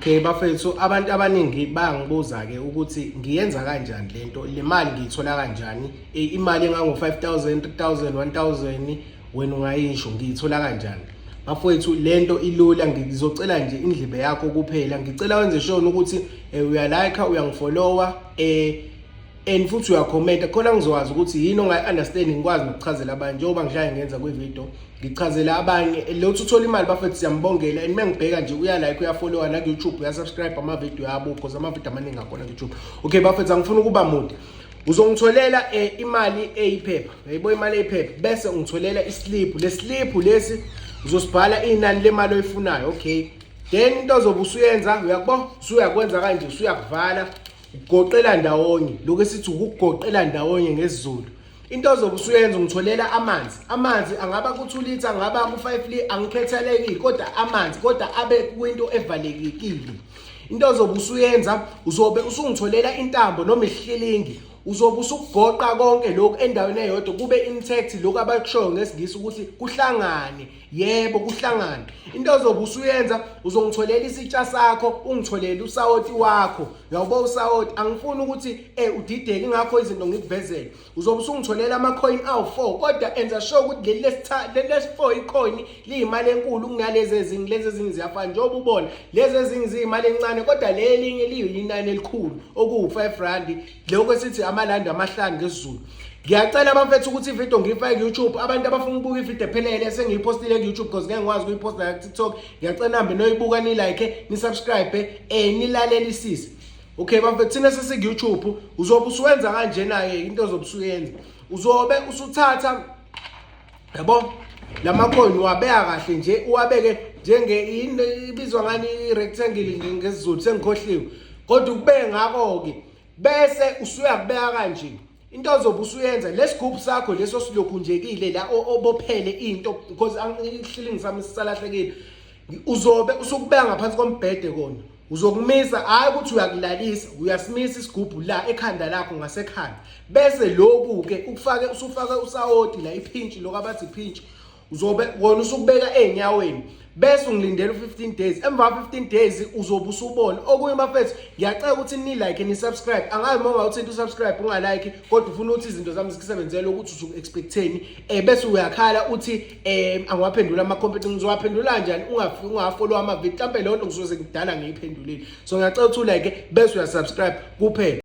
Okay bafethu, abantu abaningi bangibuza ke ukuthi ngiyenza kanjani lento, le mali ngiyithola kanjani, imali engango 5000 3000 1000 wena ungayisho ngiyithola kanjani. Bafethu lento ilula, ngizocela nje indlibe yakho kuphela, ngicela wenze sure ukuthi uyalike, uyangifollowa and futhi uyakhomenta khona ngizokwazi ukuthi yini ongayi-understand, ngikwazi nokuchazela abanye njengoba ngishaye ngenza kwi-video ngichazela abanye. Lothu uthola imali bafethu, siyambongela and mengibheka nje uyalike, uyafollowa na ku-YouTube, uyasubscribe ama-video yabo because ama-video amaningi akhona ku-YouTube. Okay bafethu, angifuni ukuba mude. Uzongitholela imali eyiphepha, yayibo imali eyiphepha, bese ungitholela islip. Le slip lesi uzosibhala inani lemali oyifunayo. Okay, then into ozobe usuyenza, uyakubona, usuyakwenza kanje, usuyakuvala ugoqela ndawonye. Lokho sithi ukugoqela ndawonye ngesiZulu. Into ozobe usuyenza, ungitholela amanzi angaba ku2 liters, angaba ku5 liters, angikhethelekile, kodwa amanzi, kodwa abe kwinto evalekekile. Into ozobe usuyenza, uzobe usungitholela intambo noma ihlilingi, uzobe usugoqa konke lokho endaweni eyodwa kube intact, lokho abakushoyo ngesingisi ukuthi kuhlangane. Yebo kuhlangane. Into ozobe usuyenza, uzongitholela isitsha sakho, ungitholele usawoti wakho. Uyabo usawoti, angifuni ukuthi udideke ngakho izinto ngikuvezele. Uzobe usungitholela ama-coin awu4, kodwa enza sure ukuthi lesi4 icoin liyimali enkulu kunalezi ezinye. Lezi ezinye ziyafana njengoba ubona, lezi ezinye ziyimali encane kodwa lelinye liyinani elikhulu okuwu5 rand, lokho sithi amalandi amahlanu ngesiZulu. Ngiyacela bafethu ukuthi ivideo ngiyifake ku-YouTube. Abantu abafuna ukubuka ivideo ephelele sengiyipostile ku-YouTube because ngeke ngikwazi ukuyiposta ku-TikTok. Ngiyacela nambe noyibuka, ni-like, ni-subscribe, nilalelisise. Okay bafethu, thina sesiku-YouTube uzobe usuwenza kanjena-ke into ozobe usuyenza. Uzobe usuthatha, yabo, lama-coin uwabeka kahle nje, uwabeke njenge ibizwa ngani i-rectangle ngesiZulu, sengikhohliwe. Kodwa ukubeke ngako-ke bese usuyakubeka kanje. Into ozobe usuyenza, lesigubhu sakho leso silokhunjekile la obophele into because angihlilingi sami sisalahlekile, uzobe usukubeka ngaphansi kombhede kona. Uzokumisa, hayi ukuthi uyakulalisa, uyasimisa isigubhu la ekhanda lakho ngasekhanda. Bese lokhu ke usufaka usawoti la iphinchi, lokho abathi iphinchi, uzobe wona usukubeka enyaweni. Bese ungilindela u15 days. Emva 15 days uzobe usubona. Okunye bafethu, ngiyacela ukuthi ni-like ni-subscribe. Angazi uma uthinta usubscribe unga-like kodwa ufuna ukuthi izinto zami zikusebenzele ukuthi usu-expecteni, bese uyakhala uthi angiwaphendula ama-comment. Ngizowaphendula kanjani ungafollow ama-video? Mhlambe leyo nto ngizoze ngidala ngiyiphendulile. So ngiyacela ukuthi u-like bese uyasubscribe kuphela.